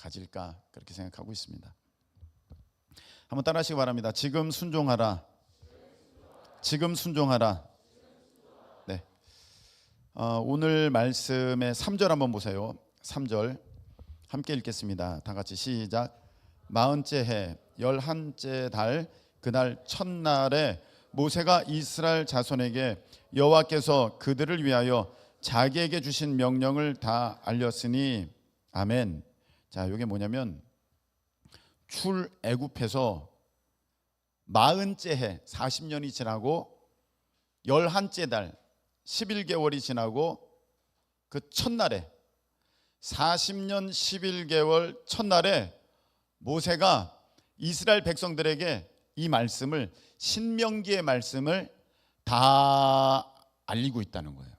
가질까 그렇게 생각하고 있습니다. 한번 따라하시기 바랍니다. 지금 순종하라. 지금 순종하라. 네. 오늘 말씀의 3절 한번 보세요. 3절 함께 읽겠습니다. 다 같이 시작. 40째 해 11째 달 그날 첫날에 모세가 이스라엘 자손에게 여호와께서 그들을 위하여 자기에게 주신 명령을 다 알렸으니 아멘. 자, 이게 뭐냐면 출애굽해서 40째 해 40년이 지나고 11째 달 11개월이 지나고 그 첫날에 40년 11개월 첫날에 모세가 이스라엘 백성들에게 이 말씀을 신명기의 말씀을 다 알리고 있다는 거예요.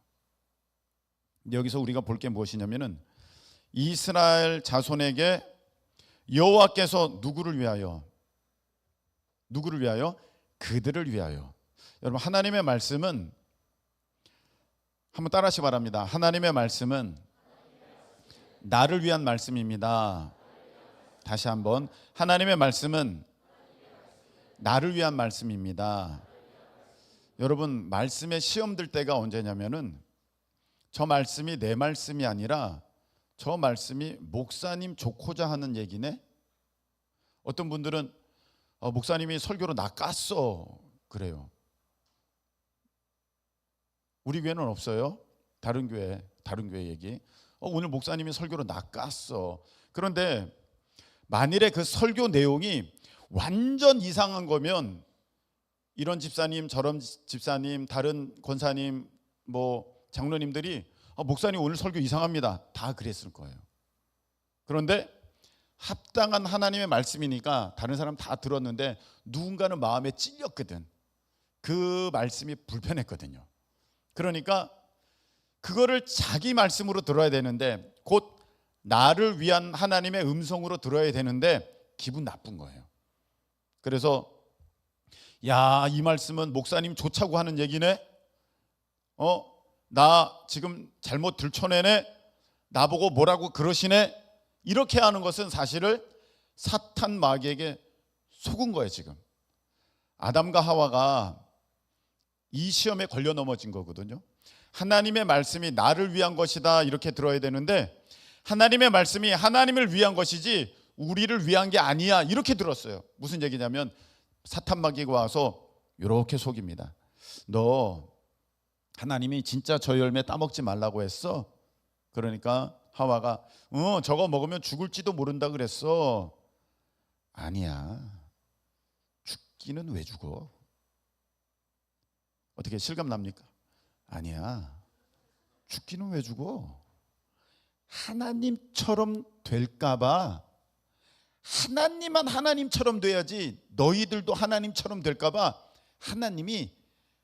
여기서 우리가 볼 게 무엇이냐면은 이스라엘 자손에게 여호와께서 누구를 위하여? 누구를 위하여? 그들을 위하여. 여러분, 하나님의 말씀은 한번 따라하시기 바랍니다. 하나님의 말씀은 나를 위한 말씀입니다. 다시 한번, 하나님의 말씀은 나를 위한 말씀입니다. 여러분, 말씀에 시험 들 때가 언제냐면은 저 말씀이 내 말씀이 아니라 저 말씀이 목사님 좋고자 하는 얘기네. 어떤 분들은 목사님이 설교로 나 깠어 그래요. 우리 교회는 없어요. 다른 교회 얘기. 오늘 목사님이 설교로 나 깠어. 그런데 만일에 그 설교 내용이 완전 이상한 거면 이런 집사님 저런 집사님 다른 권사님 뭐 장로님들이 목사님 오늘 설교 이상합니다 다 그랬을 거예요. 그런데 합당한 하나님의 말씀이니까 다른 사람 다 들었는데 누군가는 마음에 찔렸거든. 그 말씀이 불편했거든요. 그러니까 그거를 자기 말씀으로 들어야 되는데 곧 나를 위한 하나님의 음성으로 들어야 되는데 기분 나쁜 거예요. 그래서 야, 이 말씀은 목사님 좋자고 하는 얘기네. 나 지금 잘못 들춰내네. 나보고 뭐라고 그러시네. 이렇게 하는 것은 사실을 사탄 마귀에게 속은 거예요. 지금 아담과 하와가 이 시험에 걸려 넘어진 거거든요. 하나님의 말씀이 나를 위한 것이다 이렇게 들어야 되는데 하나님의 말씀이 하나님을 위한 것이지 우리를 위한 게 아니야 이렇게 들었어요. 무슨 얘기냐면 사탄 마귀가 와서 이렇게 속입니다. 너 하나님이 진짜 저 열매 따먹지 말라고 했어? 그러니까 하와가 저거 먹으면 죽을지도 모른다 그랬어. 아니야. 죽기는 왜 죽어? 어떻게 실감 납니까? 아니야. 죽기는 왜 죽어? 하나님처럼 될까 봐. 하나님만 하나님처럼 돼야지 너희들도 하나님처럼 될까 봐 하나님이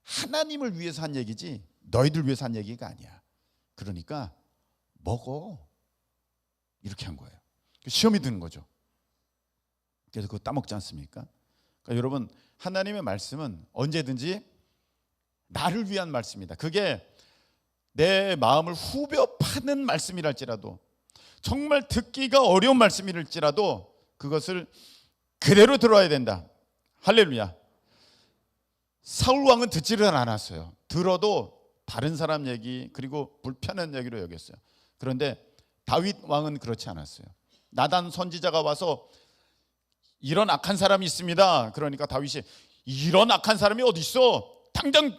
하나님을 위해서 한 얘기지 너희들 위해서 한 얘기가 아니야. 그러니까 먹어. 이렇게 한 거예요. 시험이 드는 거죠. 그래서 그거 따먹지 않습니까? 그러니까 여러분, 하나님의 말씀은 언제든지 나를 위한 말씀이다. 그게 내 마음을 후벼 파는 말씀이랄지라도 정말 듣기가 어려운 말씀이랄지라도 그것을 그대로 들어야 된다. 할렐루야. 사울 왕은 듣지를 않았어요. 들어도 다른 사람 얘기 그리고 불편한 얘기로 여겼어요. 그런데 다윗 왕은 그렇지 않았어요. 나단 선지자가 와서 이런 악한 사람이 있습니다. 그러니까 다윗이 이런 악한 사람이 어디 있어? 당장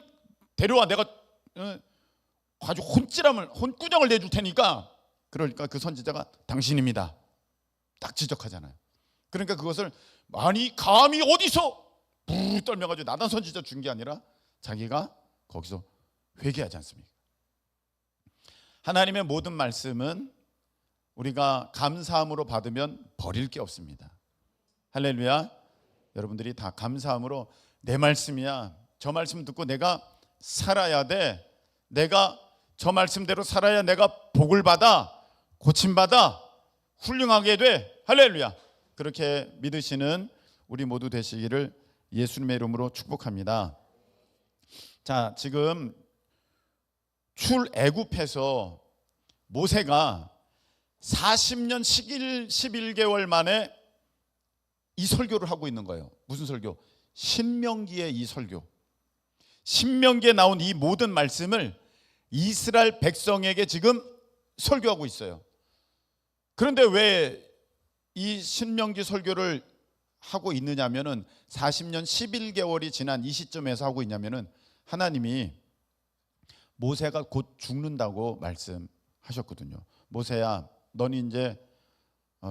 데려와. 내가 아주 혼꾸녕을 내줄 테니까. 그러니까 그 선지자가 당신입니다. 딱 지적하잖아요. 그러니까 그것을 아니 감히 어디서 부르르 떨며가지고 나단 선지자 준 게 아니라 자기가 거기서 회개하지 않습니까? 하나님의 모든 말씀은 우리가 감사함으로 받으면 버릴 게 없습니다. 할렐루야. 여러분들이 다 감사함으로 내 말씀이야. 저 말씀 듣고 내가 살아야 돼. 내가 저 말씀대로 살아야 내가 복을 받아, 고침받아, 훌륭하게 돼. 할렐루야. 그렇게 믿으시는 우리 모두 되시기를 예수님의 이름으로 축복합니다. 자, 지금 출애굽해서 모세가 40년 11개월 만에 이 설교를 하고 있는 거예요. 무슨 설교? 신명기의 이 설교. 신명기에 나온 이 모든 말씀을 이스라엘 백성에게 지금 설교하고 있어요. 그런데 왜 이 신명기 설교를 하고 있느냐면은 40년 11개월이 지난 이 시점에서 하고 있냐면은 하나님이 모세가 곧 죽는다고 말씀하셨거든요. 모세야, 너는 이제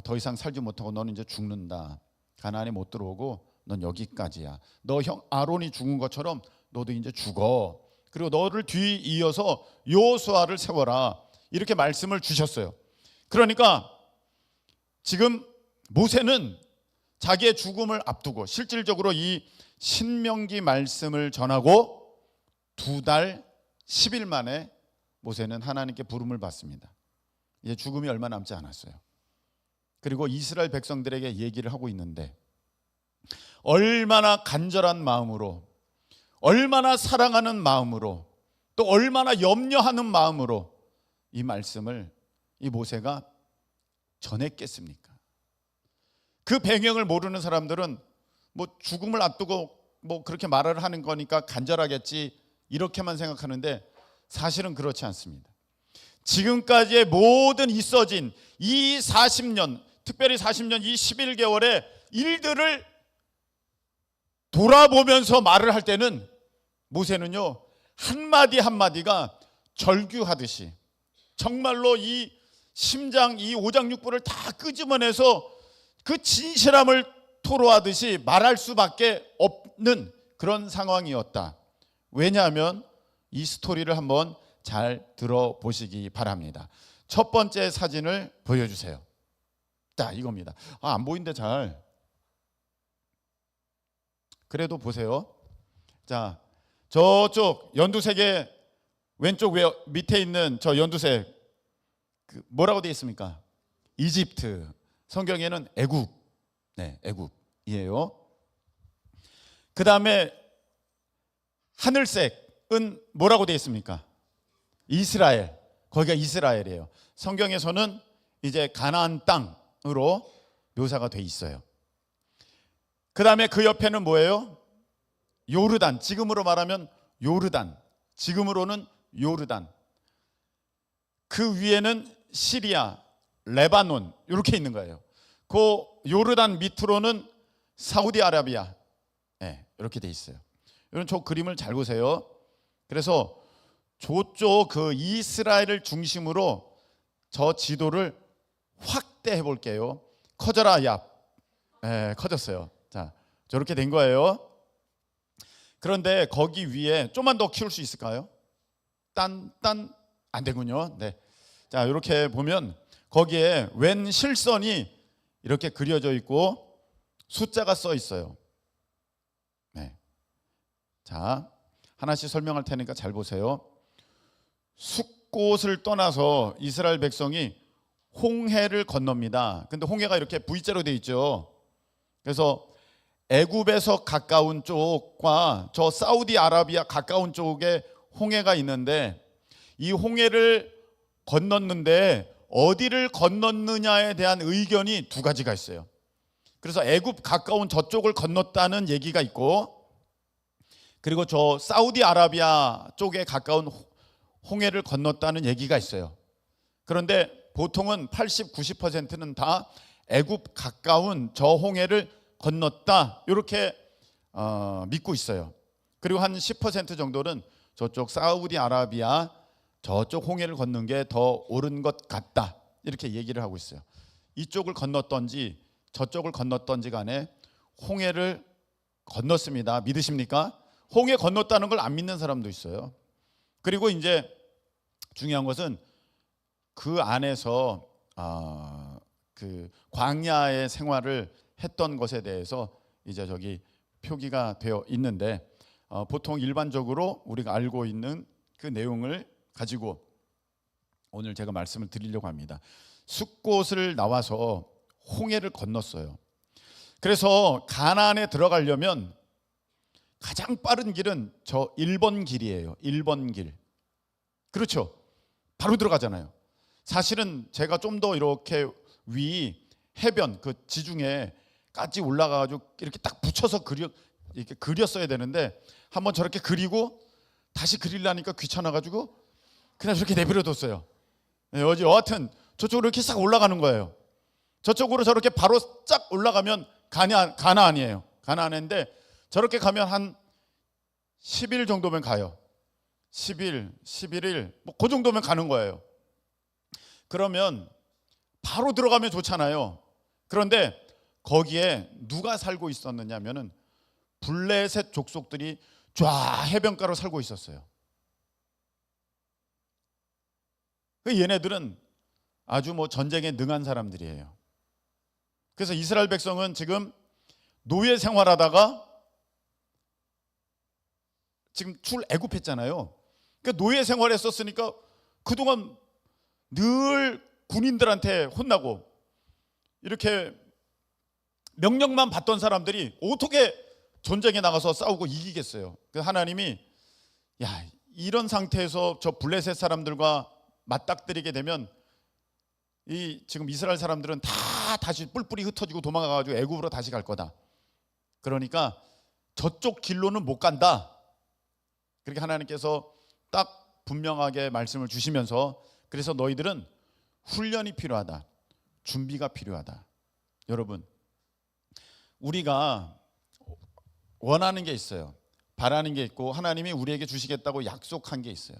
더 이상 살지 못하고 너는 이제 죽는다. 가나안에 못 들어오고 넌 여기까지야. 너 형 아론이 죽은 것처럼 너도 이제 죽어. 그리고 너를 뒤이어서 여호수아를 세워라. 이렇게 말씀을 주셨어요. 그러니까 지금 모세는 자기의 죽음을 앞두고 실질적으로 이 신명기 말씀을 전하고 2달 10일 만에 모세는 하나님께 부름을 받습니다. 이제 죽음이 얼마 남지 않았어요. 그리고 이스라엘 백성들에게 얘기를 하고 있는데 얼마나 간절한 마음으로, 얼마나 사랑하는 마음으로, 또 얼마나 염려하는 마음으로 이 말씀을 이 모세가 전했겠습니까? 그 배경을 모르는 사람들은 뭐 죽음을 앞두고 뭐 그렇게 말을 하는 거니까 간절하겠지 이렇게만 생각하는데 사실은 그렇지 않습니다. 지금까지의 모든 있어진 이 40년, 특별히 40년 이 11개월의 일들을 돌아보면서 말을 할 때는 모세는요 한마디 한마디가 절규하듯이 정말로 이 심장, 이 오장육부를 다 끄집어내서 그 진실함을 토로하듯이 말할 수밖에 없는 그런 상황이었다. 왜냐하면 이 스토리를 한번 잘 들어보시기 바랍니다. 첫 번째 사진을 보여주세요. 자, 이겁니다. 안 보이는데 잘. 그래도 보세요. 자, 저쪽 연두색의 왼쪽 밑에 있는 저 연두색 뭐라고 되어 있습니까? 이집트. 성경에는 애굽. 네, 애굽이에요. 그 다음에 하늘색은 뭐라고 되어 있습니까? 이스라엘. 거기가 이스라엘이에요. 성경에서는 이제 가나안 땅으로 묘사가 돼 있어요. 그 다음에 그 옆에는 뭐예요? 요르단. 지금으로 말하면 요르단. 지금으로는 요르단. 그 위에는 시리아, 레바논 이렇게 있는 거예요. 그 요르단 밑으로는 사우디아라비아. 네, 이렇게 돼 있어요. 이런 저 그림을 잘 보세요. 그래서 저쪽 그 이스라엘을 중심으로 저 지도를 확대해 볼게요. 커져라 얍. 네, 커졌어요. 자, 저렇게 된 거예요. 그런데 거기 위에 좀만 더 키울 수 있을까요? 딴 안 되군요. 네. 자, 이렇게 보면 거기에 웬 실선이 이렇게 그려져 있고 숫자가 써 있어요. 네. 자, 하나씩 설명할 테니까 잘 보세요. 숫곳을 떠나서 이스라엘 백성이 홍해를 건넙니다. 근데 홍해가 이렇게 V자로 돼 있죠. 그래서 애굽에서 가까운 쪽과 저 사우디아라비아 가까운 쪽에 홍해가 있는데 이 홍해를 건넜는데 어디를 건넜느냐에 대한 의견이 두 가지가 있어요. 그래서 애굽 가까운 저쪽을 건넜다는 얘기가 있고, 그리고 저 사우디아라비아 쪽에 가까운 홍해를 건넜다는 얘기가 있어요. 그런데 보통은 80, 90%는 다 애굽 가까운 저 홍해를 건넜다 이렇게 믿고 있어요. 그리고 한 10% 정도는 저쪽 사우디아라비아 저쪽 홍해를 걷는 게 더 옳은 것 같다 이렇게 얘기를 하고 있어요. 이쪽을 건넜던지 저쪽을 건넜던지 간에 홍해를 건넜습니다. 믿으십니까? 홍해 건넜다는 걸 안 믿는 사람도 있어요. 그리고 이제 중요한 것은 그 안에서 그 광야의 생활을 했던 것에 대해서 이제 저기 표기가 되어 있는데 보통 일반적으로 우리가 알고 있는 그 내용을 가지고 오늘 제가 말씀을 드리려고 합니다. 숫곳을 나와서 홍해를 건넜어요. 그래서 가나안에 들어가려면 가장 빠른 길은 저 1번 길이에요. 1번 길. 그렇죠. 바로 들어가잖아요. 사실은 제가 좀 더 이렇게 위 해변 그 지중해까지 올라가가지고 이렇게 딱 붙여서 이렇게 그렸어야 되는데 한번 저렇게 그리고 다시 그리려니까 귀찮아가지고 그냥 저렇게 내버려뒀어요. 여하튼 저쪽으로 이렇게 싹 올라가는 거예요. 저쪽으로 저렇게 바로 쫙 올라가면 가나안이에요. 가나안인데 저렇게 가면 한 10일 정도면 가요. 10일, 11일 뭐 그 정도면 가는 거예요. 그러면 바로 들어가면 좋잖아요. 그런데 거기에 누가 살고 있었느냐면은 블레셋 족속들이 쫙 해변가로 살고 있었어요. 얘네들은 아주 뭐 전쟁에 능한 사람들이에요. 그래서 이스라엘 백성은 지금 노예 생활하다가 지금 출애굽했잖아요. 그러니까 노예 생활했었으니까 그동안 늘 군인들한테 혼나고 이렇게 명령만 받던 사람들이 어떻게 전쟁에 나가서 싸우고 이기겠어요. 그래서 하나님이 야, 이런 상태에서 저 블레셋 사람들과 맞닥뜨리게 되면 이 지금 이스라엘 사람들은 다 다시 뿔뿔이 흩어지고 도망가가지고 애굽으로 다시 갈 거다. 그러니까 저쪽 길로는 못 간다. 그렇게 하나님께서 딱 분명하게 말씀을 주시면서 그래서 너희들은 훈련이 필요하다. 준비가 필요하다. 여러분, 우리가 원하는 게 있어요. 바라는 게 있고 하나님이 우리에게 주시겠다고 약속한 게 있어요.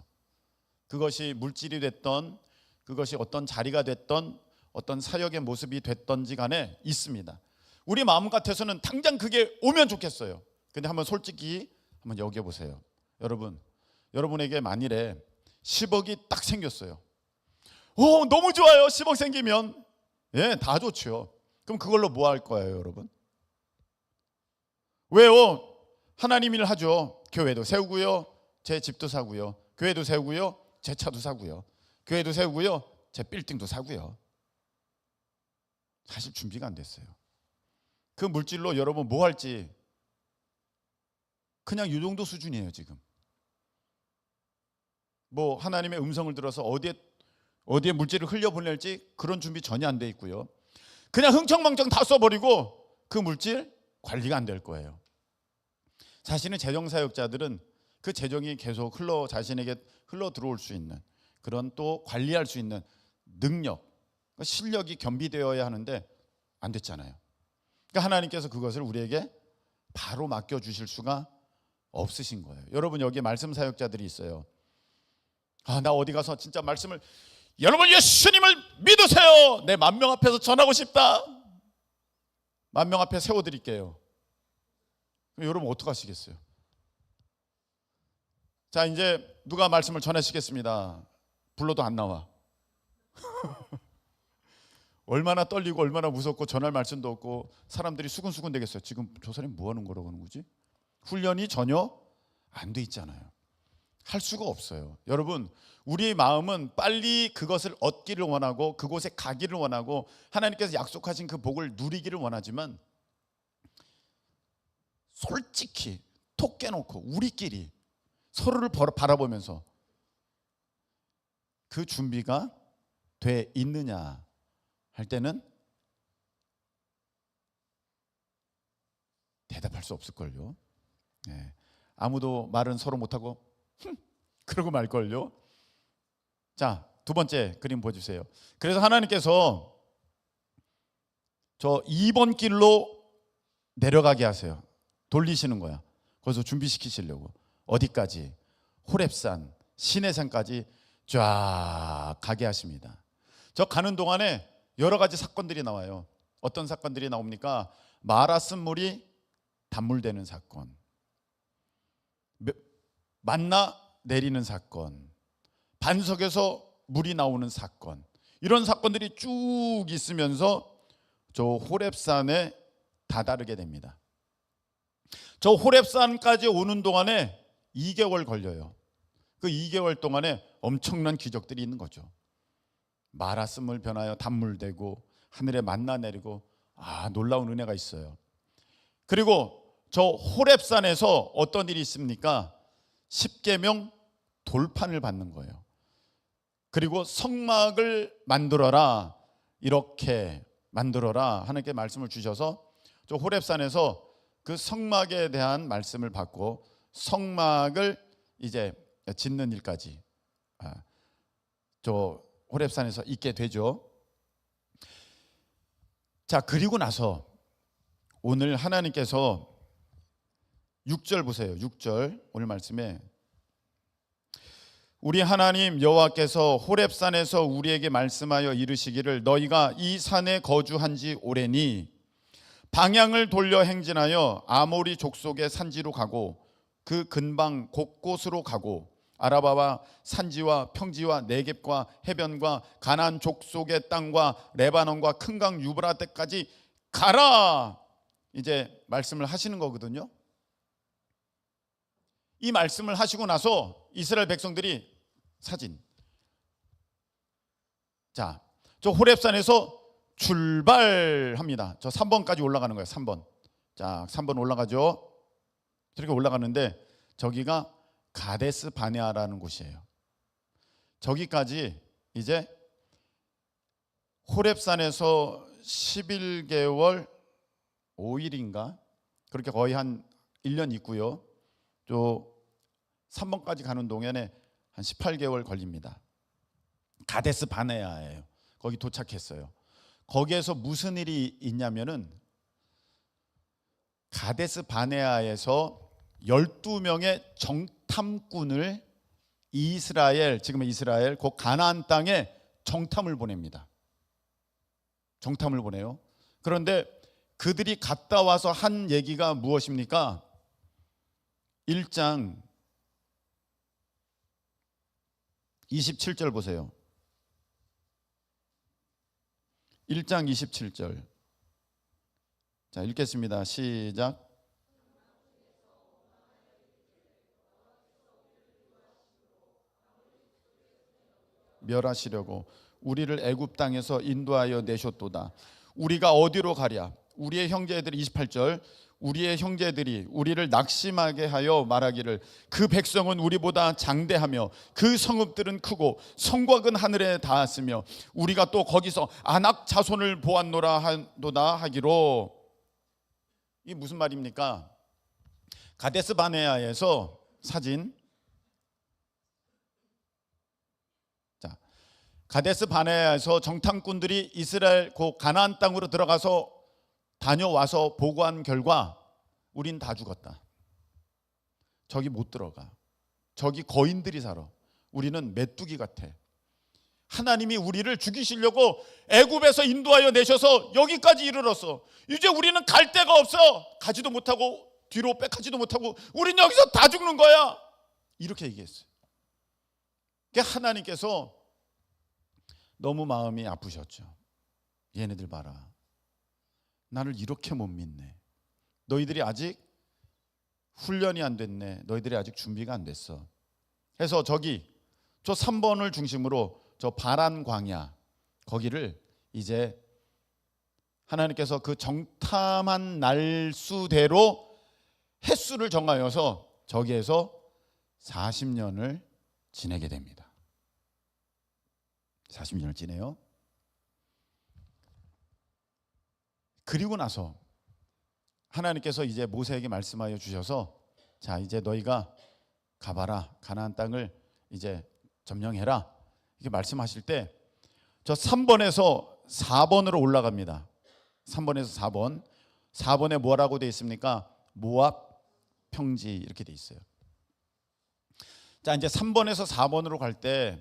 그것이 물질이 됐던 그것이 어떤 자리가 됐던 어떤 사역의 모습이 됐던지 간에 있습니다. 우리 마음 같아서는 당장 그게 오면 좋겠어요. 근데 한번 솔직히 한번 여겨보세요. 여러분, 여러분에게 만일에 10억이 딱 생겼어요. 오, 너무 좋아요. 10억 생기면. 예, 다 좋죠. 그럼 그걸로 뭐 할 거예요, 여러분? 왜요? 하나님 일 하죠. 교회도 세우고요. 제 집도 사고요. 교회도 세우고요. 제 차도 사고요. 교회도 세우고요. 제 빌딩도 사고요. 사실 준비가 안 됐어요. 그 물질로 여러분 뭐 할지 그냥 이 정도 수준이에요, 지금. 뭐 하나님의 음성을 들어서 어디에 물질을 흘려보낼지 그런 준비 전혀 안 돼 있고요. 그냥 흥청망청 다 써버리고 그 물질 관리가 안 될 거예요. 사실은 재정사역자들은 그 재정이 계속 자신에게 흘러 들어올 수 있는 그런 또 관리할 수 있는 능력, 실력이 겸비되어야 하는데 안 됐잖아요. 그러니까 하나님께서 그것을 우리에게 바로 맡겨주실 수가 없으신 거예요. 여러분, 여기 말씀 사역자들이 있어요. 나 어디 가서 진짜 말씀을 여러분 예수님을 믿으세요. 내 10,000명 앞에서 전하고 싶다. 10,000명 앞에 세워드릴게요. 여러분 어떻게 하시겠어요? 자, 이제 누가 말씀을 전하시겠습니다. 불러도 안 나와. 얼마나 떨리고 얼마나 무섭고 전할 말씀도 없고 사람들이 수근수근 되겠어요. 지금 저 사람이 뭐 하는 거라고 하는 거지? 훈련이 전혀 안 돼 있잖아요. 할 수가 없어요. 여러분, 우리의 마음은 빨리 그것을 얻기를 원하고 그곳에 가기를 원하고 하나님께서 약속하신 그 복을 누리기를 원하지만 솔직히 톡 깨놓고 우리끼리 서로를 바라보면서 그 준비가 돼 있느냐 할 때는 대답할 수 없을걸요. 네. 아무도 말은 서로 못하고 그러고 말걸요. 자, 두 번째 그림 보여주세요. 그래서 하나님께서 저 2번 길로 내려가게 하세요. 돌리시는 거야. 거기서 준비시키시려고. 어디까지? 호렙산, 시내산까지 쫙 가게 하십니다. 저 가는 동안에 여러 가지 사건들이 나와요. 어떤 사건들이 나옵니까? 마라 쓴물이 단물되는 사건, 만나 내리는 사건, 반석에서 물이 나오는 사건, 이런 사건들이 쭉 있으면서 저 호렙산에 다다르게 됩니다. 저 호렙산까지 오는 동안에 2개월 걸려요. 그 2개월 동안에 엄청난 기적들이 있는 거죠. 마라 쓴물 변하여 단물되고 하늘에 만나 내리고 놀라운 은혜가 있어요. 그리고 저 호렙산에서 어떤 일이 있습니까? 십계명 돌판을 받는 거예요. 그리고 성막을 만들어라, 이렇게 만들어라 하나님께 말씀을 주셔서 저 호렙산에서 그 성막에 대한 말씀을 받고 성막을 이제 짓는 일까지 저 호렙산에서 있게 되죠. 자, 그리고 나서 오늘 하나님께서 6절 보세요. 6절 오늘 말씀에 우리 하나님 여호와께서 호렙산에서 우리에게 말씀하여 이르시기를 너희가 이 산에 거주한 지 오래니 방향을 돌려 행진하여 아모리 족속의 산지로 가고 그 근방 곳곳으로 가고 아라바와 산지와 평지와 네겝과 해변과 가나안 족속의 땅과 레바논과 큰 강 유브라데까지 가라, 이제 말씀을 하시는 거거든요. 이 말씀을 하시고 나서 이스라엘 백성들이 사진, 자, 저 호렙산에서 출발합니다. 저 3번까지 올라가는 거예요. 3번. 자, 3번 올라가죠. 저렇게 올라가는데 저기가 가데스 바네아라는 곳이에요. 저기까지 이제 호렙산에서 11개월 5일인가 그렇게 거의 한 1년 있고요. 또 3번까지 가는 동안에 한 18개월 걸립니다. 가데스 바네아예요. 거기 도착했어요. 거기에서 무슨 일이 있냐면은 가데스 바네아에서 12명의 정탐꾼을 이스라엘, 지금은 이스라엘 그 가나안 땅에 정탐을 보냅니다. 정탐을 보내요. 그런데 그들이 갔다 와서 한 얘기가 무엇입니까? 1장 27절 보세요. 1장 27절. 자, 읽겠습니다. 시작. 멸하시려고 우리를 애굽 땅에서 인도하여 내셨도다. 우리가 어디로 가랴? 우리의 형제들이 28절. 우리의 형제들이 우리를 낙심하게 하여 말하기를 그 백성은 우리보다 장대하며 그 성읍들은 크고 성곽은 하늘에 닿았으며 우리가 또 거기서 아낙 자손을 보았노라 하도다 하기로. 이게 무슨 말입니까? 가데스 바네아에서 사진. 자, 가데스 바네아에서 정탐꾼들이 이스라엘 그 가나안 땅으로 들어가서 다녀와서 보고한 결과 우린 다 죽었다. 저기 못 들어가. 저기 거인들이 살아. 우리는 메뚜기 같아. 하나님이 우리를 죽이시려고 애굽에서 인도하여 내셔서 여기까지 이르렀어. 이제 우리는 갈 데가 없어. 가지도 못하고 뒤로 백하지도 못하고 우린 여기서 다 죽는 거야. 이렇게 얘기했어요. 그러니까 하나님께서 너무 마음이 아프셨죠. 얘네들 봐라. 나를 이렇게 못 믿네. 너희들이 아직 훈련이 안 됐네. 너희들이 아직 준비가 안 됐어. 해서 저기 저 3번을 중심으로 저 바란 광야 거기를 이제 하나님께서 그 정탐한 날수대로 횟수를 정하여서 저기에서 40년을 지내게 됩니다. 40년을 지내요. 그리고 나서 하나님께서 이제 모세에게 말씀하여 주셔서 자, 이제 너희가 가봐라. 가나안 땅을 이제 점령해라. 이렇게 말씀하실 때 저 3번에서 4번으로 올라갑니다. 3번에서 4번. 4번에 뭐라고 되어 있습니까? 모압 평지 이렇게 되어 있어요. 자, 이제 3번에서 4번으로 갈 때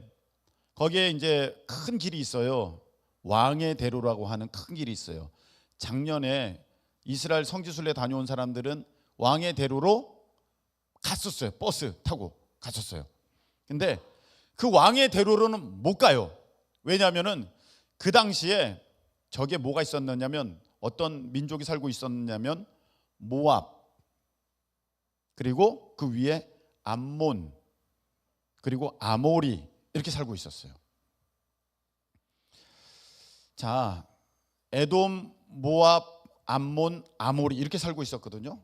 거기에 이제 큰 길이 있어요. 왕의 대로라고 하는 큰 길이 있어요. 작년에 이스라엘 성지순례 다녀온 사람들은 왕의 대로로 갔었어요. 버스 타고 갔었어요. 근데 그 왕의 대로로는 못 가요. 왜냐하면은 그 당시에 저게 뭐가 있었느냐면 어떤 민족이 살고 있었냐면 모압, 그리고 그 위에 암몬, 그리고 아모리 이렇게 살고 있었어요. 자, 에돔, 모압, 암몬, 아모리 이렇게 살고 있었거든요.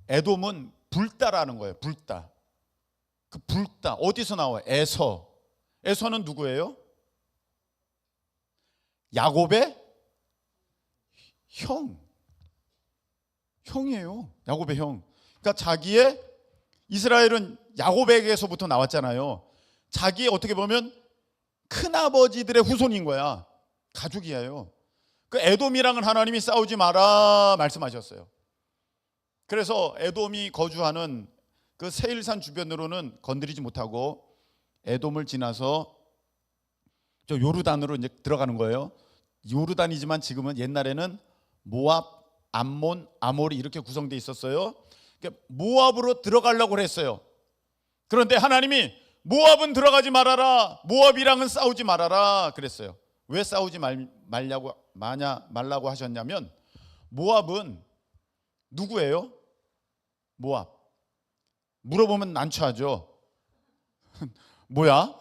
에돔은 불다라는 거예요. 불다. 그 불다 어디서 나와요? 에서. 에서는 누구예요? 야곱의 형이에요. 야곱의 형. 그러니까 자기의 이스라엘은 야곱에게서부터 나왔잖아요. 자기 어떻게 보면 큰아버지들의 후손인 거야. 가족이에요. 그 에돔이랑은 하나님이 싸우지 마라 말씀하셨어요. 그래서 에돔이 거주하는 그 세일산 주변으로는 건드리지 못하고 에돔을 지나서 저 요르단으로 이제 들어가는 거예요. 요르단이지만 지금은 옛날에는 모압, 암몬, 아모리 이렇게 구성되어 있었어요. 그러니까 모압으로 들어가려고 그랬어요. 그런데 하나님이 모압은 들어가지 말아라, 모압이랑은 싸우지 말아라 그랬어요. 왜 싸우지 말라고 하셨냐면 모압은 누구예요? 모압. 물어보면 난처하죠. 뭐야?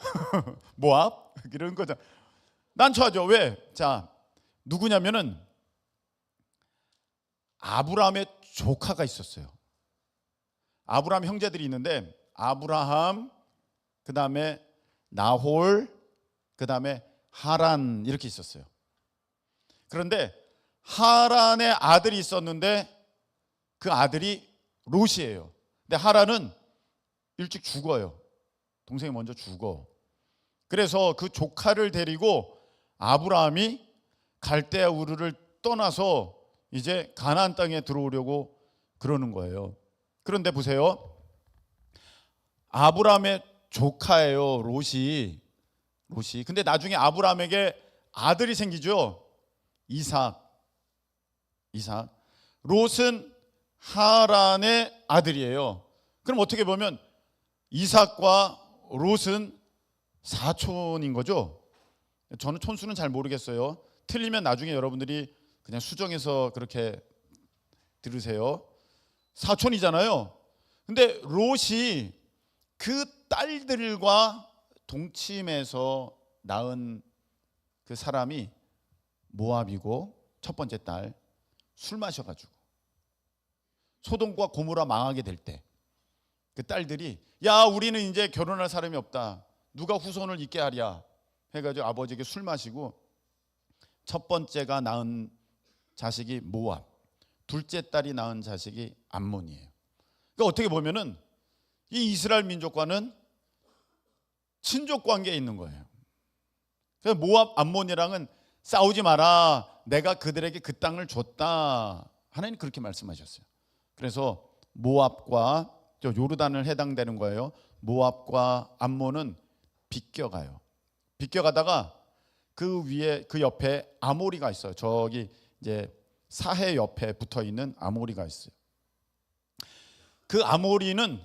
모압? 이런 거죠. 난처하죠. 왜? 자, 누구냐면은 아브라함의 조카가 있었어요. 아브라함 형제들이 있는데 아브라함, 그 다음에 나홀, 그 다음에 하란 이렇게 있었어요. 그런데 하란의 아들이 있었는데 그 아들이 롯이에요. 근데 하란은 일찍 죽어요. 동생이 먼저 죽어. 그래서 그 조카를 데리고 아브라함이 갈대아 우르를 떠나서 이제 가나안 땅에 들어오려고 그러는 거예요. 그런데 보세요. 아브라함의 조카예요. 롯이. 근데 나중에 아브라함에게 아들이 생기죠. 이삭. 롯은 하란의 아들이에요. 그럼 어떻게 보면 이삭과 롯은 사촌인 거죠. 저는 촌수는 잘 모르겠어요. 틀리면 나중에 여러분들이 그냥 수정해서 그렇게 들으세요. 사촌이잖아요. 근데 롯이 그 딸들과 동침해서 낳은 그 사람이 모압이고 첫 번째 딸 술 마셔가지고 소돔과 고모라 망하게 될 때 그 딸들이 야 우리는 이제 결혼할 사람이 없다. 누가 후손을 잇게 하랴 해가지고 아버지에게 술 마시고 첫 번째가 낳은 자식이 모압, 둘째 딸이 낳은 자식이 암몬이에요. 그러니까 어떻게 보면은 이 이스라엘 민족과는 친족 관계에 있는 거예요. 그래서 모압, 암몬이랑은 싸우지 마라. 내가 그들에게 그 땅을 줬다. 하나님 그렇게 말씀하셨어요. 그래서 모압과 요르단을 해당되는 거예요. 모압과 암몬은 비껴가요. 비껴가다가 그 위에 그 옆에 아모리가 있어요. 저기 이제 사해 옆에 붙어 있는 아모리가 있어요. 그 아모리는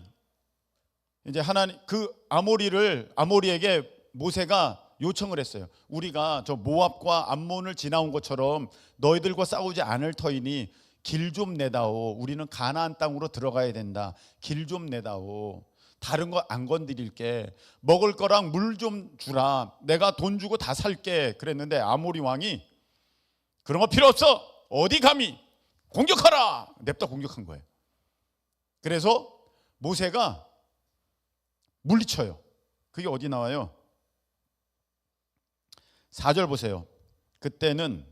이제 하나님 그 아모리에게 모세가 요청을 했어요. 우리가 저 모압과 암몬을 지나온 것처럼 너희들과 싸우지 않을 터이니 길 좀 내다오. 우리는 가나안 땅으로 들어가야 된다. 길 좀 내다오. 다른 거 안 건드릴게. 먹을 거랑 물 좀 주라. 내가 돈 주고 다 살게. 그랬는데 아모리 왕이 그런 거 필요 없어. 어디 감히 공격하라. 냅다 공격한 거예요. 그래서 모세가 물리쳐요. 그게 어디 나와요? 4절 보세요. 그때는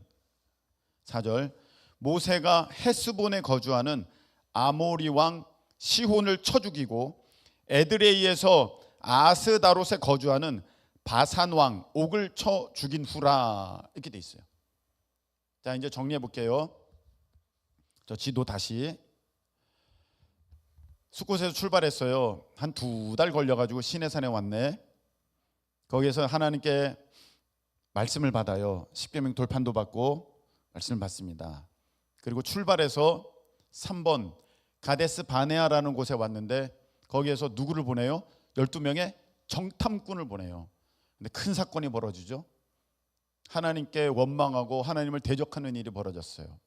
4절 모세가 헤스본에 거주하는 아모리 왕 시혼을 쳐 죽이고 에드레이에서 아스다롯에 거주하는 바산 왕 옥을 쳐 죽인 후라 이렇게 돼 있어요. 자 이제 정리해 볼게요. 저 지도 다시 숫곳에서 출발했어요. 한 2달 걸려가지고 시내산에 왔네. 거기에서 하나님께 말씀을 받아요. 십계명 돌판도 받고 말씀을 받습니다. 그리고 출발해서 3번 가데스 바네아라는 곳에 왔는데 거기에서 누구를 보내요? 12명의 정탐꾼을 보내요. 근데 큰 사건이 벌어지죠. 하나님께 원망하고 하나님을 대적하는 일이 벌어졌어요.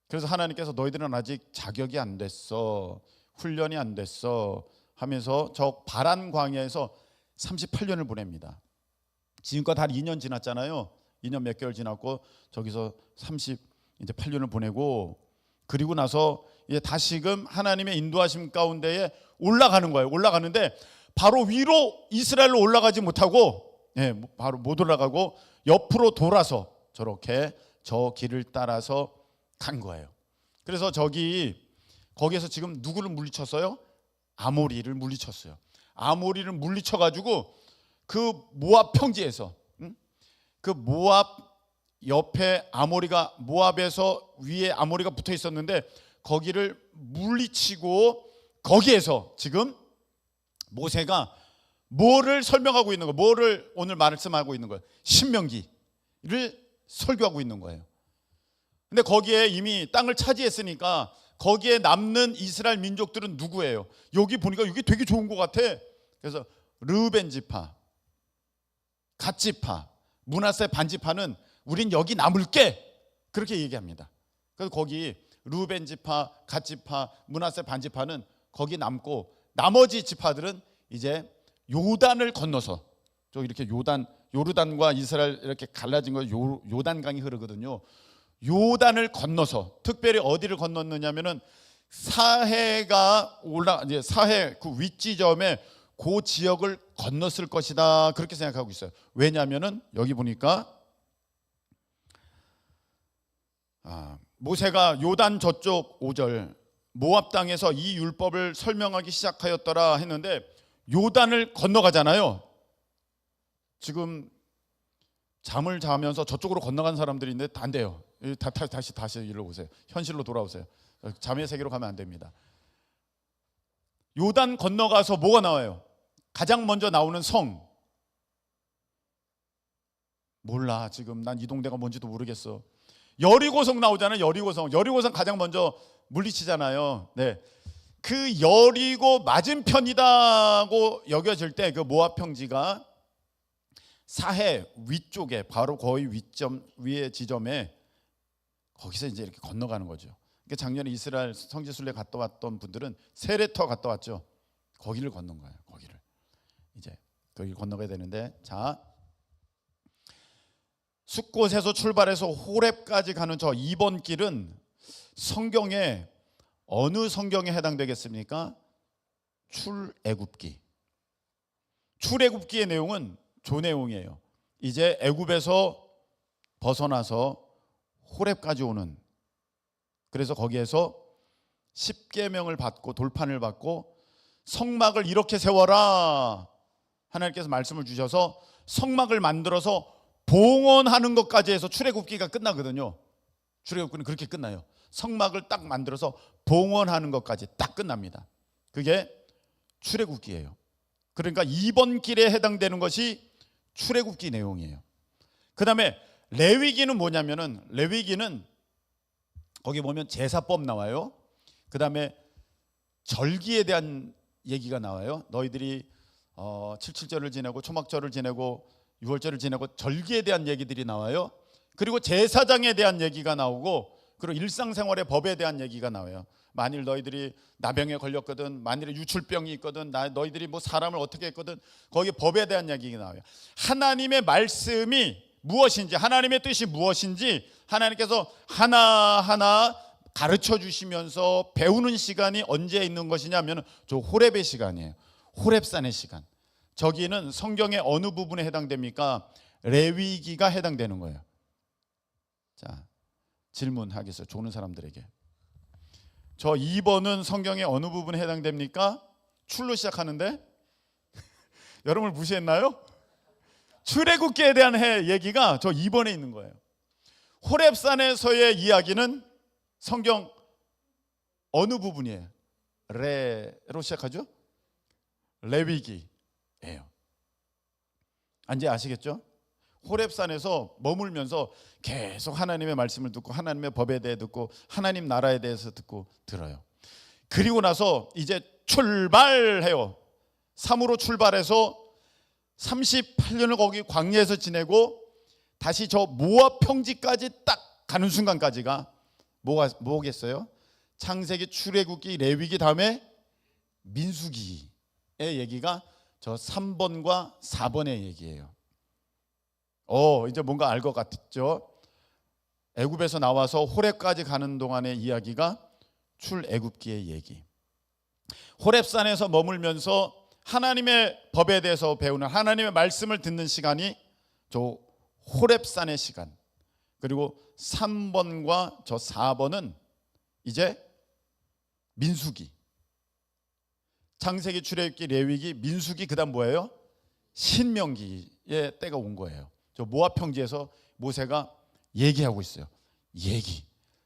그래서 하나님께서 너희들은 아직 자격이 안 됐어. 훈련이 안 됐어 하면서 저 바란 광야에서 38년을 보냅니다. 지금껏 한 2년 지났잖아요. 2년 몇 개월 지났고 저기서 38년을 보내고 그리고 나서 이제 다시금 하나님의 인도하심 가운데에 올라가는 거예요. 올라가는데 바로 위로 이스라엘로 올라가지 못하고, 바로 못 올라가고 옆으로 돌아서 저렇게 저 길을 따라서 간 거예요. 그래서 거기에서 지금 누구를 물리쳤어요? 아모리를 물리쳤어요. 아모리를 물리쳐가지고 그 모압 평지에서, 그 모압 옆에 모압에서 위에 아모리가 붙어 있었는데 거기를 물리치고, 거기에서 지금 모세가 뭐를 설명하고 있는 거예요? 뭐를 오늘 말씀하고 있는 거예요? 신명기를 설교하고 있는 거예요. 근데 거기에 이미 땅을 차지했으니까 거기에 남는 이스라엘 민족들은 누구예요? 여기 보니까 여기 되게 좋은 것 같아. 그래서 르우벤 지파, 갓 지파, 므낫세 반 지파는 우린 여기 남을게, 그렇게 얘기합니다. 그래서 거기 르우벤 지파, 갓 지파, 므낫세 반 지파는 거기 남고, 나머지 지파들은 이제 요단을 건너서, 저 이렇게 요르단과 이스라엘 이렇게 갈라진 거 요단강이 흐르거든요. 요단을 건너서, 특별히 어디를 건넜느냐면은 사해가 이제 사해 그 윗지점에 그 지역을 건넜을 것이다, 그렇게 생각하고 있어요. 왜냐하면은 여기 보니까 모세가 요단 저쪽 5절 모압 땅에서 이 율법을 설명하기 시작하였더라 했는데, 요단을 건너가잖아요. 지금 잠을 자면서 저쪽으로 건너간 사람들이 있는데 안 돼요. 다시 일로 오세요. 현실로 돌아오세요. 잠의 세계로 가면 안 됩니다. 요단 건너가서 뭐가 나와요? 가장 먼저 나오는 성. 몰라, 지금 난 이 동네가 뭔지도 모르겠어. 여리고성 나오잖아요. 여리고성 가장 먼저 물리치잖아요. 네, 그 여리고 맞은편이다고 여겨질 때 그 모압 평지가 사해 위쪽에, 바로 거의 위의 지점에, 거기서 이제 이렇게 건너가는 거죠. 그러니까 작년에 이스라엘 성지순례 갔다 왔던 분들은 세레터 갔다 왔죠. 거기를 건넌 거예요. 거기를 이제 거기 건너가야 되는데, 자, 숫곳에서 출발해서 호렙까지 가는 저 2번 길은 성경에 어느 성경에 해당되겠습니까? 출애굽기. 출애굽기의 내용은 조 내용이에요. 이제 애굽에서 벗어나서 호렙까지 오는, 그래서 거기에서 십계명을 받고 돌판을 받고 성막을 이렇게 세워라, 하나님께서 말씀을 주셔서 성막을 만들어서 봉헌하는 것까지 해서 출애굽기가 끝나거든요. 출애굽기는 그렇게 끝나요. 성막을 딱 만들어서 봉헌하는 것까지 딱 끝납니다. 그게 출애굽기예요. 그러니까 2번 길에 해당되는 것이 출애굽기 내용이에요. 그 다음에 레위기는 뭐냐면은, 레위기는 거기 보면 제사법 나와요. 그 다음에 절기에 대한 얘기가 나와요. 너희들이 77절을 지내고 초막절을 지내고 6월절을 지내고 절기에 대한 얘기들이 나와요. 그리고 제사장에 대한 얘기가 나오고, 그리고 일상생활의 법에 대한 얘기가 나와요. 만일 너희들이 나병에 걸렸거든, 만일에 유출병이 있거든, 너희들이 뭐 사람을 어떻게 했거든, 거기 법에 대한 얘기가 나와요. 하나님의 말씀이 무엇인지, 하나님의 뜻이 무엇인지 하나님께서 하나하나 가르쳐 주시면서 배우는 시간이 언제 있는 것이냐면 저 호렙의 시간이에요. 호렙산의 시간. 저기는 성경의 어느 부분에 해당됩니까? 레위기가 해당되는 거예요. 자, 질문하겠어요. 조는 사람들에게. 저 2번은 성경의 어느 부분에 해당됩니까? 출로 시작하는데 여러분을 무시했나요? 출애굽기에 대한 얘기가 저 2번에 있는 거예요. 호렙산에서의 이야기는 성경 어느 부분이에요? 레로 시작하죠? 레위기예요. 이제 아시겠죠? 호렙산에서 머물면서 계속 하나님의 말씀을 듣고 하나님의 법에 대해 듣고 하나님 나라에 대해서 듣고 들어요. 그리고 나서 이제 출발해요. 삼으로 출발해서 38년을 거기 광야에서 지내고 다시 저 모압 평지까지 딱 가는 순간까지가 뭐겠어요? 창세기, 출애굽기, 레위기 다음에 민수기의 얘기가 저 3번과 4번의 얘기예요. 이제 뭔가 알 것 같죠? 애굽에서 나와서 호렙까지 가는 동안의 이야기가 출애굽기의 얘기. 호렙산에서 머물면서 하나님의 법에 대해서 배우는, 하나님의 말씀을 듣는 시간이 저 호렙산의 시간, 그리고 3번과 저 4번은 이제 민수기, 창세기, 출애굽기, 레위기, 민수기, 그다음 뭐예요? 신명기의 때가 온 거예요. 저 모압 평지에서 모세가 얘기하고 있어요. 얘기,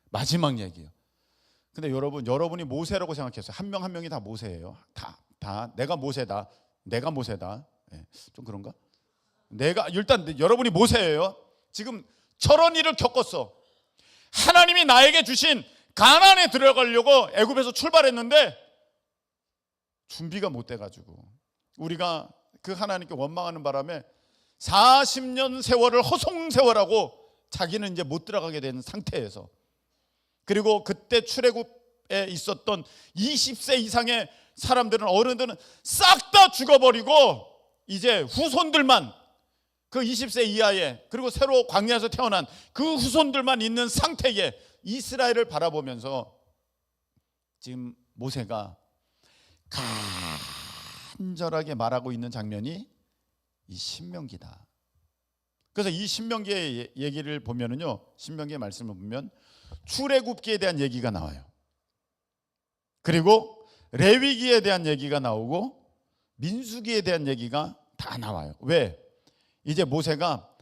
마지막 얘기예요. 근데 여러분이 모세라고 생각했어요. 한 명 한 명이 다 모세예요. 다 내가 모세다. 네, 좀 그런가? 일단 여러분이 모세예요. 지금 저런 일을 겪었어. 하나님이 나에게 주신 가나안에 들어가려고 애굽에서 출발했는데 준비가 못 돼가지고 우리가 그 하나님께 원망하는 바람에 40년 세월을 허송세월하고 자기는 이제 못 들어가게 된 상태에서, 그리고 그때 출애굽에 있었던 20세 이상의 사람들은, 어른들은 싹 다 죽어버리고 이제 후손들만, 그 20세 이하의, 그리고 새로 광야에서 태어난 그 후손들만 있는 상태에 이스라엘을 바라보면서 지금 모세가 간절하게 말하고 있는 장면이 이 신명기다. 그래서 이 신명기의 얘기를 보면은요, 신명기의 말씀을 보면 출애굽기에 대한 얘기가 나와요. 그리고 레위기에 대한 얘기가 나오고 민수기에 대한 얘기가 다 나와요. 왜? 이제 모세가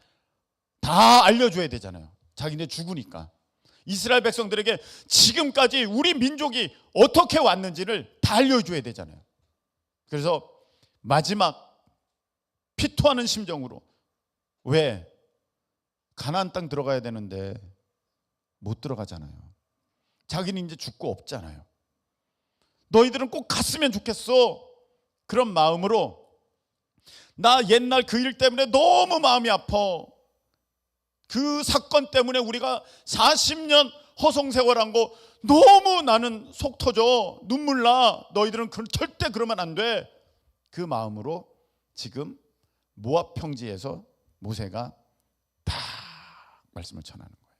다 알려줘야 되잖아요. 자기네 죽으니까. 이스라엘 백성들에게 지금까지 우리 민족이 어떻게 왔는지를 다 알려줘야 되잖아요. 그래서 마지막 피토하는 심정으로, 왜? 가나안 땅 들어가야 되는데 못 들어가잖아요. 자기는 이제 죽고 없잖아요. 너희들은 꼭 갔으면 좋겠어. 그런 마음으로, 나 옛날 그 일 때문에 너무 마음이 아파. 그 사건 때문에 우리가 40년 허송세월한 거 너무 나는 속 터져, 눈물 나. 너희들은 절대 그러면 안 돼. 그 마음으로 지금 모압 평지에서 모세가 다 말씀을 전하는 거예요.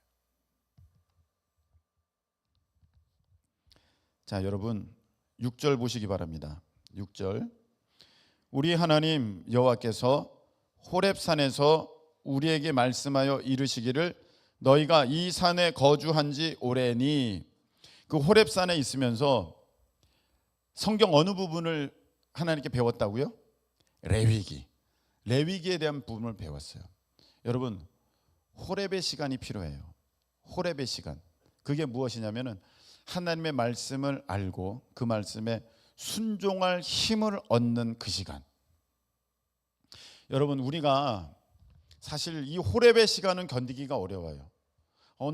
자, 여러분 6절 보시기 바랍니다. 6절. 우리 하나님 여호와께서 호렙산에서 우리에게 말씀하여 이르시기를 너희가 이 산에 거주한 지 오래니. 그 호렙산에 있으면서 성경 어느 부분을 하나님께 배웠다고요? 레위기에 대한 부분을 배웠어요. 여러분, 호렙의 시간이 필요해요. 호렙의 시간. 그게 무엇이냐면은 하나님의 말씀을 알고 그 말씀에 순종할 힘을 얻는 그 시간. 여러분, 우리가 사실 이 호렙의 시간은 견디기가 어려워요.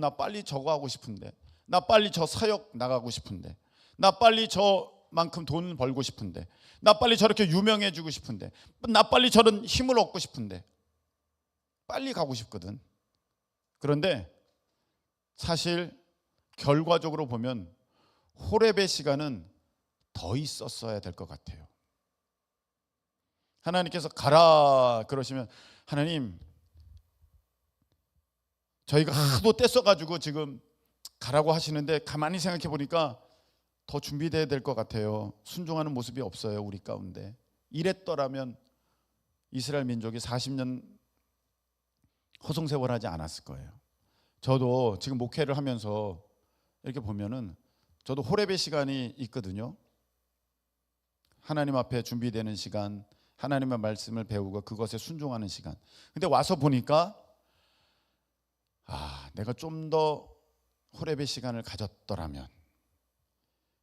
나 빨리 저거 하고 싶은데, 나 빨리 저 사역 나가고 싶은데, 나 빨리 저만큼 돈 벌고 싶은데, 나 빨리 저렇게 유명해지고 싶은데, 나 빨리 저런 힘을 얻고 싶은데, 빨리 가고 싶거든. 그런데 사실 결과적으로 보면 호렙의 시간은 더 있었어야 될 것 같아요. 하나님께서 가라 그러시면, 하나님 저희가 하도 떼써가지고 지금 가라고 하시는데 가만히 생각해 보니까 더 준비돼야 될 것 같아요. 순종하는 모습이 없어요, 우리 가운데. 이랬더라면 이스라엘 민족이 40년 허송세월하지 않았을 거예요. 저도 지금 목회를 하면서 이렇게 보면은 저도 호렙의 시간이 있거든요. 하나님 앞에 준비되는 시간, 하나님의 말씀을 배우고 그것에 순종하는 시간. 근데 와서 보니까 내가 좀 더 호렙의 시간을 가졌더라면,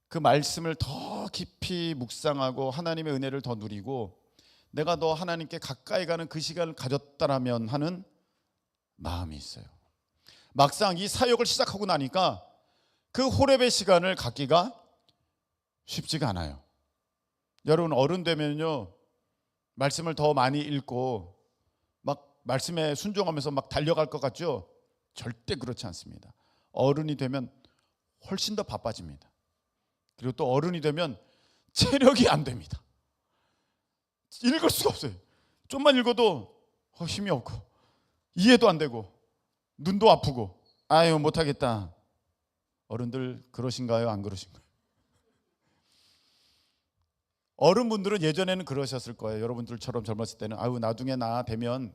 그 말씀을 더 깊이 묵상하고 하나님의 은혜를 더 누리고 내가 더 하나님께 가까이 가는 그 시간을 가졌더라면 하는 마음이 있어요. 막상 이 사역을 시작하고 나니까 그 호렙의 시간을 갖기가 쉽지가 않아요. 여러분, 어른 되면요, 말씀을 더 많이 읽고 막 말씀에 순종하면서 막 달려갈 것 같죠? 절대 그렇지 않습니다. 어른이 되면 훨씬 더 바빠집니다. 그리고 또 어른이 되면 체력이 안 됩니다. 읽을 수가 없어요. 좀만 읽어도 힘이 없고 이해도 안 되고 눈도 아프고 못하겠다. 어른들 그러신가요? 안 그러신가요? 어른분들은 예전에는 그러셨을 거예요. 여러분들처럼 젊었을 때는 아유 나중에 나 되면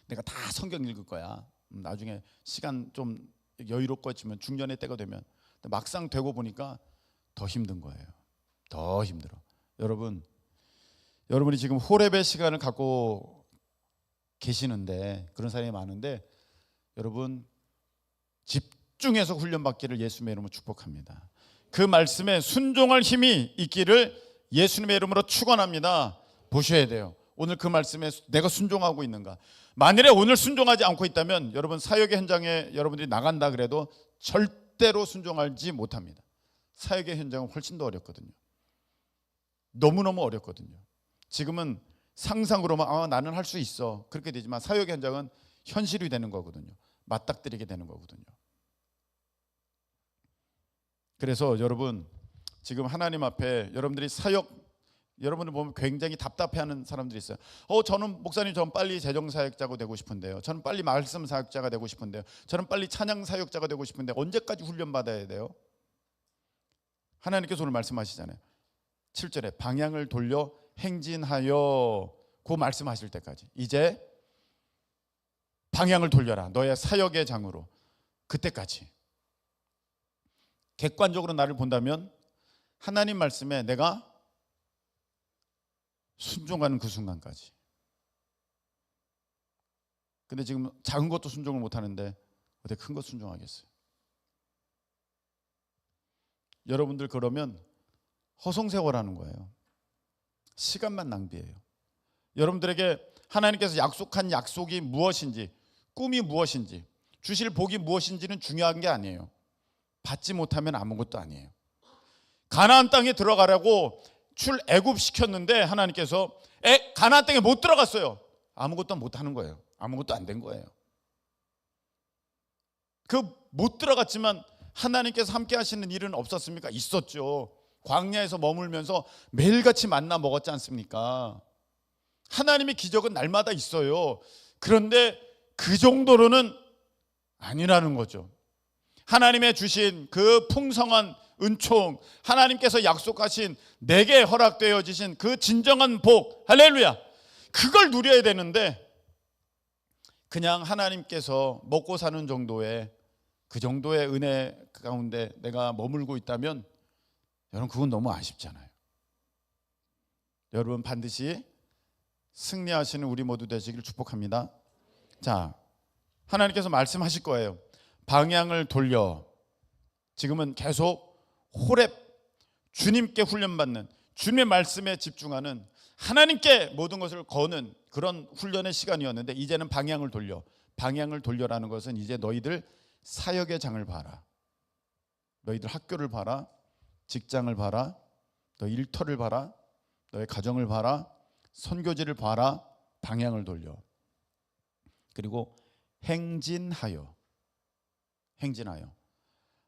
내가 다 성경 읽을 거야. 나중에 시간 좀 여유롭고지면 중년의 때가 되면. 막상 되고 보니까 더 힘든 거예요. 더 힘들어. 여러분이 지금 호렙의 시간을 갖고 계시는데, 그런 사람이 많은데, 여러분 집중해서 훈련받기를 예수님의 이름으로 축복합니다. 그 말씀에 순종할 힘이 있기를 예수님의 이름으로 축원합니다. 보셔야 돼요. 오늘 그 말씀에 내가 순종하고 있는가. 만일에 오늘 순종하지 않고 있다면 여러분 사역의 현장에 여러분들이 나간다 그래도 절대로 순종하지 못합니다. 사역의 현장은 훨씬 더 어렵거든요. 너무너무 어렵거든요. 지금은 상상으로만 나는 할 수 있어 그렇게 되지만 사역의 현장은 현실이 되는 거거든요. 맞닥뜨리게 되는 거거든요. 그래서 여러분 지금 하나님 앞에 여러분들이 여러분을 보면 굉장히 답답해하는 사람들이 있어요. 저는 목사님 저는 빨리 재정사역자가 되고 싶은데요. 저는 빨리 말씀 사역자가 되고 싶은데요. 저는 빨리 찬양 사역자가 되고 싶은데 언제까지 훈련받아야 돼요? 하나님께서 오늘 말씀하시잖아요. 7절에 방향을 돌려 행진하여, 그 말씀하실 때까지 이제 방향을 돌려라 너의 사역의 장으로. 그때까지 객관적으로 나를 본다면 하나님 말씀에 내가 순종하는 그 순간까지. 근데 지금 작은 것도 순종을 못하는데 어떻게 큰 것 순종하겠어요? 여러분들 그러면 허송세월하는 거예요. 시간만 낭비해요. 여러분들에게 하나님께서 약속한 약속이 무엇인지, 꿈이 무엇인지, 주실 복이 무엇인지는 중요한 게 아니에요. 받지 못하면 아무것도 아니에요. 가나안 땅에 들어가라고 출애굽시켰는데 하나님께서 가나안 땅에 못 들어갔어요. 아무것도 못 하는 거예요. 아무것도 안 된 거예요. 못 들어갔지만 하나님께서 함께 하시는 일은 없었습니까? 있었죠. 광야에서 머물면서 매일같이 만나 먹었지 않습니까? 하나님의 기적은 날마다 있어요. 그런데 그 정도로는 아니라는 거죠. 하나님의 주신 그 풍성한 은총, 하나님께서 약속하신 내게 허락되어지신 그 진정한 복, 할렐루야, 그걸 누려야 되는데 그냥 하나님께서 먹고 사는 정도의 그 정도의 은혜 가운데 내가 머물고 있다면 여러분 그건 너무 아쉽잖아요. 여러분 반드시 승리하시는 우리 모두 되시기를 축복합니다. 자, 하나님께서 말씀하실 거예요. 방향을 돌려. 지금은 계속 호렙, 주님께 훈련받는, 주님의 말씀에 집중하는, 하나님께 모든 것을 거는 그런 훈련의 시간이었는데 이제는 방향을 돌려. 방향을 돌려라는 것은 이제 너희들 사역의 장을 봐라. 너희들 학교를 봐라. 직장을 봐라. 너 일터를 봐라. 너의 가정을 봐라. 선교지를 봐라. 방향을 돌려. 그리고 행진하여.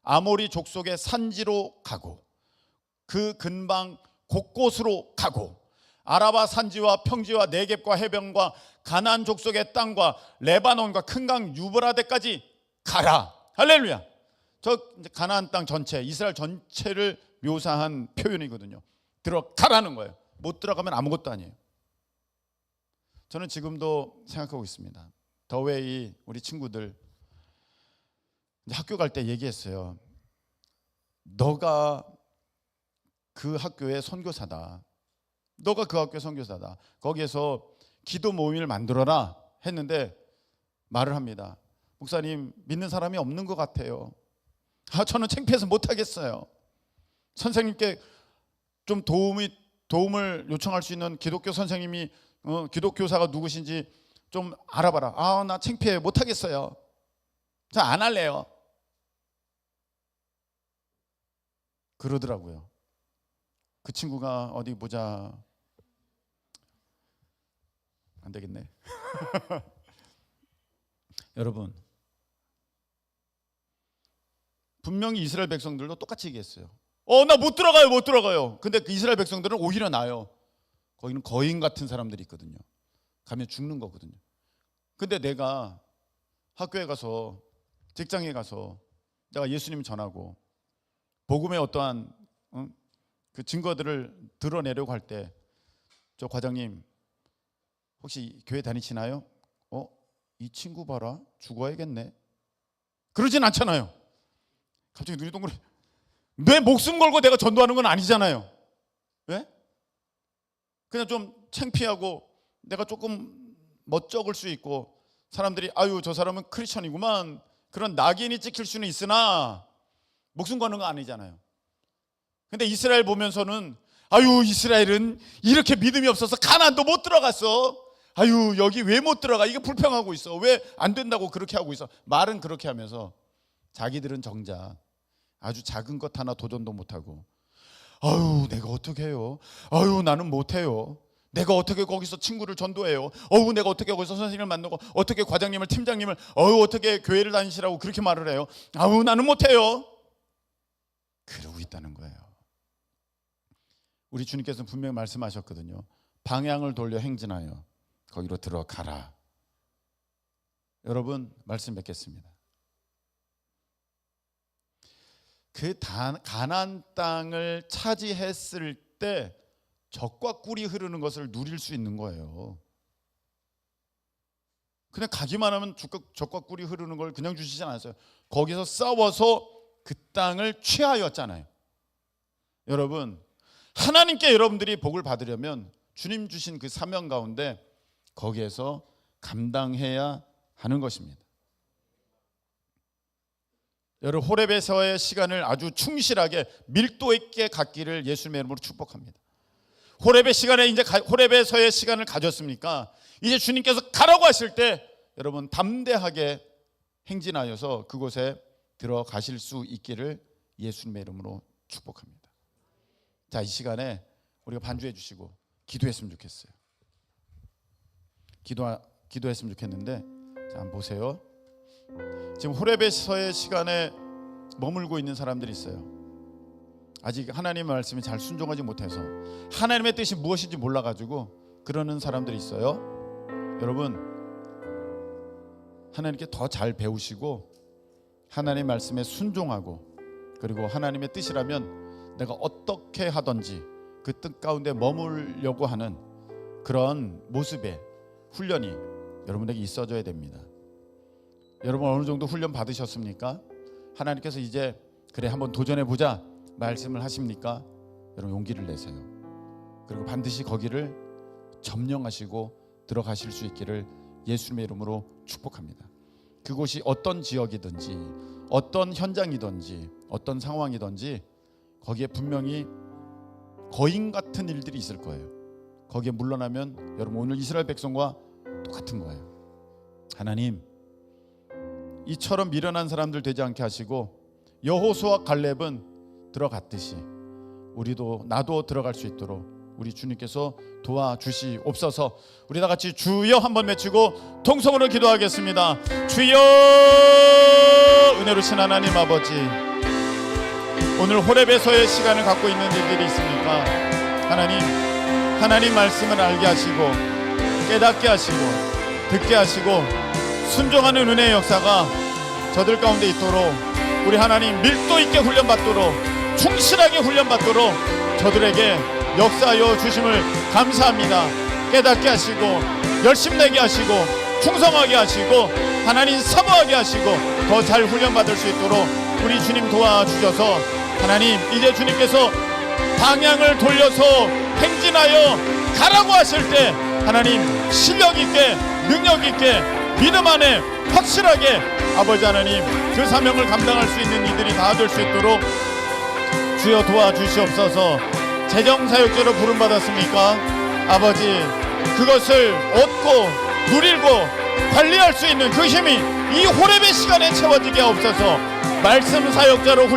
아모리 족속의 산지로 가고 그 근방 곳곳으로 가고 아라바 산지와 평지와 네겝과 해변과 가나안 족속의 땅과 레바논과 큰 강 유브라데까지 가라. 할렐루야. 저 이제 가나안 땅 전체, 이스라엘 전체를 묘사한 표현이거든요. 들어가라는 거예요. 못 들어가면 아무것도 아니에요. 저는 지금도 생각하고 있습니다. 더웨이 우리 친구들 학교 갈 때 얘기했어요. 너가 그 학교의 선교사다. 너가 그 학교의 선교사다. 거기에서 기도 모임을 만들어라 했는데 말을 합니다. 목사님 믿는 사람이 없는 것 같아요. 저는 창피해서 못하겠어요. 선생님께 좀 도움을 요청할 수 있는 기독교 선생님이 기독교사가 누구신지 좀 알아봐라. 나 창피해요. 못하겠어요. 저 안 할래요. 그러더라고요. 그 친구가 어디 보자. 안 되겠네. 여러분 분명히 이스라엘 백성들도 똑같이 얘기했어요. 나 못 들어가요. 근데 그 이스라엘 백성들은 오히려 나아요. 거기는 거인 같은 사람들이 있거든요. 가면 죽는 거거든요. 근데 내가 학교에 가서 직장에 가서 내가 예수님 전하고 복음의 어떠한 그 증거들을 드러내려고 할 때 저 과장님 혹시 교회 다니시나요? 이 친구 봐라 죽어야겠네. 그러진 않잖아요. 갑자기 눈이 동그래. 내 목숨 걸고 내가 전도하는 건 아니잖아요. 왜? 그냥 좀 창피하고 내가 조금 멋쩍을 수 있고 사람들이 아유 저 사람은 크리스천이구만 그런 낙인이 찍힐 수는 있으나 목숨 거는 거 아니잖아요. 근데 이스라엘 보면서는 아유 이스라엘은 이렇게 믿음이 없어서 가나안도 못 들어갔어. 아유 여기 왜 못 들어가? 이게 불평하고 있어. 왜 안 된다고 그렇게 하고 있어. 말은 그렇게 하면서 자기들은 정작 아주 작은 것 하나 도전도 못하고 아유 내가 어떻게 해요? 아유 나는 못해요. 내가 어떻게 거기서 친구를 전도해요? 내가 어떻게 거기서 선생님을 만나고 어떻게 과장님을 팀장님을 어떻게 교회를 다니시라고 그렇게 말을 해요? 아유 나는 못해요. 그러고 있다는 거예요. 우리 주님께서는 분명히 말씀하셨거든요. 방향을 돌려 행진하여 거기로 들어가라. 여러분 말씀 맺겠습니다. 그 가나안 땅을 차지했을 때 젖과 꿀이 흐르는 것을 누릴 수 있는 거예요. 그냥 가기만 하면 젖과 꿀이 흐르는 걸 그냥 주시지 않았어요. 거기서 싸워서 그 땅을 취하였잖아요. 여러분 하나님께 여러분들이 복을 받으려면 주님 주신 그 사명 가운데 거기에서 감당해야 하는 것입니다. 여러분 호렙에서의 시간을 아주 충실하게 밀도 있게 갖기를 예수님의 이름으로 축복합니다. 호렙의 시간에 이제 호렙에서의 시간을 가졌습니까? 이제 주님께서 가라고 하실 때 여러분 담대하게 행진하여서 그곳에 들어가실 수 있기를 예수님의 이름으로 축복합니다. 자, 이 시간에 우리가 반주해 주시고 기도했으면 좋겠어요. 기도했으면 좋겠는데 자, 한번 보세요. 지금 호렙에서의 시간에 머물고 있는 사람들이 있어요. 아직 하나님의 말씀에 잘 순종하지 못해서 하나님의 뜻이 무엇인지 몰라가지고 그러는 사람들이 있어요. 여러분 하나님께 더 잘 배우시고 하나님의 말씀에 순종하고 그리고 하나님의 뜻이라면 내가 어떻게 하든지 그 뜻 가운데 머물려고 하는 그런 모습의 훈련이 여러분에게 있어져야 됩니다. 여러분 어느 정도 훈련 받으셨습니까? 하나님께서 이제 그래 한번 도전해보자 말씀을 하십니까? 여러분 용기를 내세요. 그리고 반드시 거기를 점령하시고 들어가실 수 있기를 예수님의 이름으로 축복합니다. 그곳이 어떤 지역이든지 어떤 현장이든지 어떤 상황이든지 거기에 분명히 거인 같은 일들이 있을 거예요. 거기에 물러나면 여러분 오늘 이스라엘 백성과 똑같은 거예요. 하나님 이처럼 미련한 사람들 되지 않게 하시고 여호수아 갈렙은 들어갔듯이 우리도 나도 들어갈 수 있도록 우리 주님께서 도와주시옵소서. 우리 다 같이 주여 한번 외치고 통성으로 기도하겠습니다. 주여 은혜로신 하나님 아버지 오늘 호렙에서의 시간을 갖고 있는 일들이 있습니까? 하나님 말씀을 알게 하시고 깨닫게 하시고 듣게 하시고 순종하는 은혜의 역사가 저들 가운데 있도록 우리 하나님 밀도 있게 훈련받도록 충실하게 훈련받도록 저들에게 역사하여 주심을 감사합니다. 깨닫게 하시고 열심내게 하시고 충성하게 하시고 하나님 사모하게 하시고 더 잘 훈련받을 수 있도록 우리 주님 도와주셔서 하나님 이제 주님께서 방향을 돌려서 행진하여 가라고 하실 때 하나님 실력 있게 능력 있게 믿음 안에 확실하게 아버지 하나님 그 사명을 감당할 수 있는 이들이 다 될 수 있도록 주여 도와주시옵소서. 재정사역자로 부름받았습니까? 아버지 그것을 얻고 누리고 관리할 수 있는 그 힘이 이 호렙의 시간에 채워지게 하옵소서. 말씀 사역자로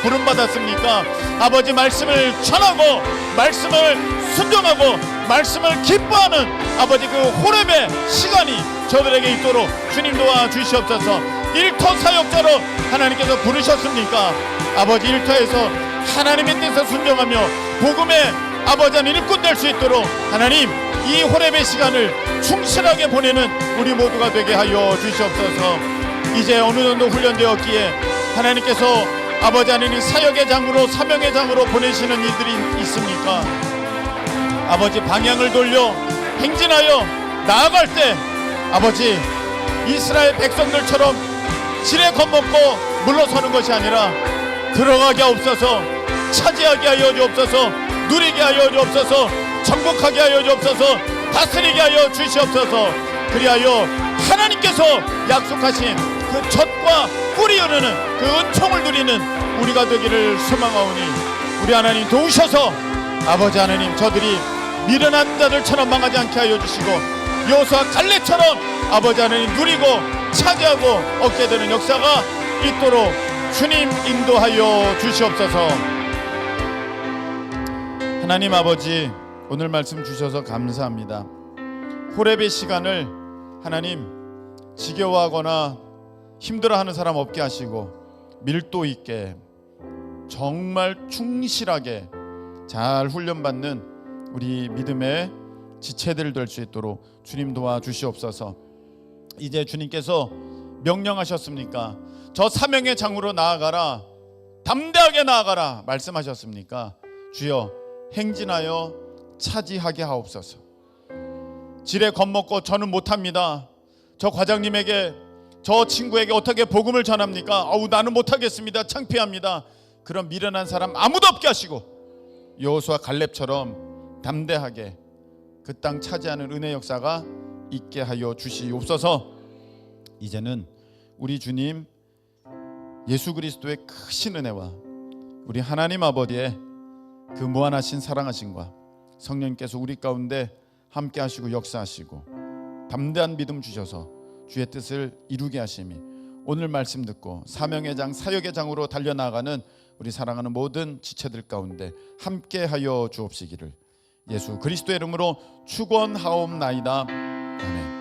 부름받았습니까? 아버지 말씀을 전하고 말씀을 순종하고 말씀을 기뻐하는 아버지 그 호렙의 시간이 저들에게 있도록 주님 도와주시옵소서. 일터 사역자로 하나님께서 부르셨습니까? 아버지 일터에서 하나님의 뜻에 순종하며 복음의 아버지 하나님 일꾼 될 수 있도록 하나님 이 호렙의 시간을 충실하게 보내는 우리 모두가 되게 하여 주시옵소서. 이제 어느 정도 훈련되었기에 하나님께서 아버지 하나님 사역의 장으로 사명의 장으로 보내시는 이들이 있습니까? 아버지 방향을 돌려 행진하여 나아갈 때 아버지 이스라엘 백성들처럼 지레 겁먹고 물러서는 것이 아니라 들어가게 하옵소서, 차지하게 하여 주옵소서, 누리게 하여 주옵소서, 정복하게 하여 주옵소서, 다스리게 하여 주시옵소서. 그리하여 하나님께서 약속하신 그 젖과 꿀이 흐르는 그 은총을 누리는 우리가 되기를 소망하오니 우리 하나님 도우셔서 아버지 하나님 저들이 미련한 자들처럼 망하지 않게 하여 주시고 여호수아 갈렙처럼 아버지 하나님 누리고 차지하고 얻게 되는 역사가 있도록 주님 인도하여 주시옵소서. 하나님 아버지 오늘 말씀 주셔서 감사합니다. 호렙의 시간을 하나님 지겨워하거나 힘들어하는 사람 없게 하시고 밀도 있게 정말 충실하게 잘 훈련받는 우리 믿음의 지체들 될 수 있도록 주님 도와주시옵소서. 이제 주님께서 명령하셨습니까? 저 사명의 장으로 나아가라, 담대하게 나아가라 말씀하셨습니까? 주여 행진하여 차지하게 하옵소서. 지레 겁먹고 저는 못합니다, 저 과장님에게 저 친구에게 어떻게 복음을 전합니까? 나는 못하겠습니다, 창피합니다, 그런 미련한 사람 아무도 없게 하시고 여호수아 갈렙처럼 담대하게 그 땅 차지하는 은혜 역사가 있게 하여 주시옵소서. 이제는 우리 주님 예수 그리스도의 크신 은혜와 우리 하나님 아버지의 그 무한하신 사랑하심과 성령님께서 우리 가운데 함께 하시고 역사하시고 담대한 믿음 주셔서 주의 뜻을 이루게 하심이 오늘 말씀 듣고 사명의 장 사역의 장으로 달려나가는 우리 사랑하는 모든 지체들 가운데 함께 하여 주옵시기를 예수 그리스도의 이름으로 축원하옵나이다. 아멘.